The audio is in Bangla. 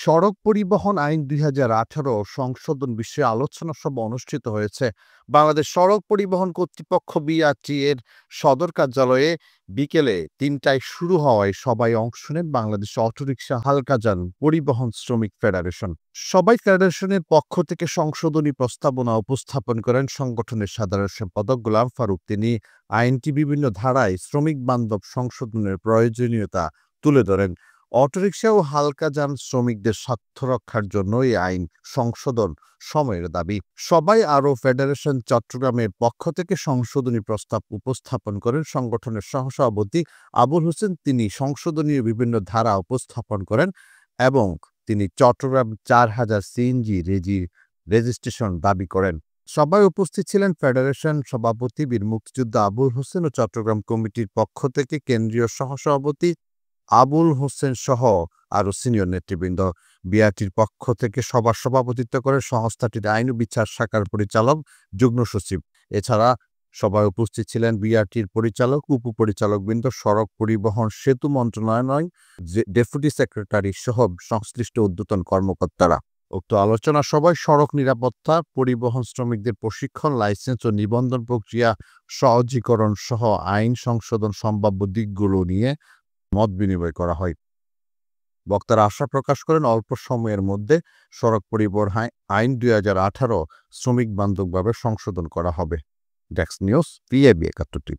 সড়ক পরিবহন আইন ২০১৮ সংশোধন বিষয়ে আলোচনা সভা অনুষ্ঠিত হয়েছে। বাংলাদেশ সড়ক পরিবহন কর্তৃপক্ষ বিআরটি এর সদর কার্যালয়ে বিকেলে ৩টায় শুরু হওয়ায় সবাই অংশ নেন বাংলাদেশ অটোরিকশা হালকাযান পরিবহন শ্রমিক ফেডারেশন। সবাই ফেডারেশনের পক্ষ থেকে সংশোধনী প্রস্তাবনা উপস্থাপন করেন সংগঠনের সাধারণ সম্পাদক গোলাম ফারুক। তিনি আইনটি বিভিন্ন ধারায় শ্রমিক বান্ধব সংশোধনের প্রয়োজনীয়তা তুলে ধরেন। অটোরিকশা ও হালকাযান শ্রমিকদের স্বার্থ রক্ষার জন্য এই আইন সংশোধন সময়ের দাবি। সবাই আরও ফেডারেশন চট্টগ্রামের পক্ষ থেকে সংশোধনী প্রস্তাব উপস্থাপন করেন সংগঠনের সহসভাপতি আবুল হোসেন। তিনি সংশোধনীর বিভিন্ন ধারা উপস্থাপন করেন এবং তিনি চট্টগ্রাম ৪,০০০ সিএনজি রেজিস্ট্রেশন দাবি করেন। সবাই উপস্থিত ছিলেন ফেডারেশন সভাপতি বীর মুক্তিযোদ্ধা আবুল হোসেন ও চট্টগ্রাম কমিটির পক্ষ থেকে কেন্দ্রীয় সহসভাপতি আবুল হোসেন সহ আরও সিনিয়র নেতৃবৃন্দ। বিআরটির পক্ষ থেকে সভার সভাপতিত্ব করেন সংস্থাটির আইন ও বিচার শাখার পরিচালক যুগ্ম সচিব। এছাড়া সভায় উপস্থিত ছিলেন বিআরটির পরিচালক, উপপরিচালকবৃন্দ, সড়ক পরিবহন সেতু মন্ত্রণালয় ডেপুটি সেক্রেটারি সহ সংশ্লিষ্ট ঊর্ধ্বতন কর্মকর্তারা। উক্ত আলোচনা সভায় সড়ক নিরাপত্তা, পরিবহন শ্রমিকদের প্রশিক্ষণ, লাইসেন্স ও নিবন্ধন প্রক্রিয়া সহজীকরণ সহ আইন সংশোধন সম্ভাব্য দিকগুলো নিয়ে মত বিনিময় করা হয়। বক্তারা আশা প্রকাশ করেন অল্প সময়ের মধ্যে সড়ক পরিবহন আইন ২০১৮ শ্রমিক বান্ধবভাবে সংশোধন করা হবে। Desk news, PAB ৭১।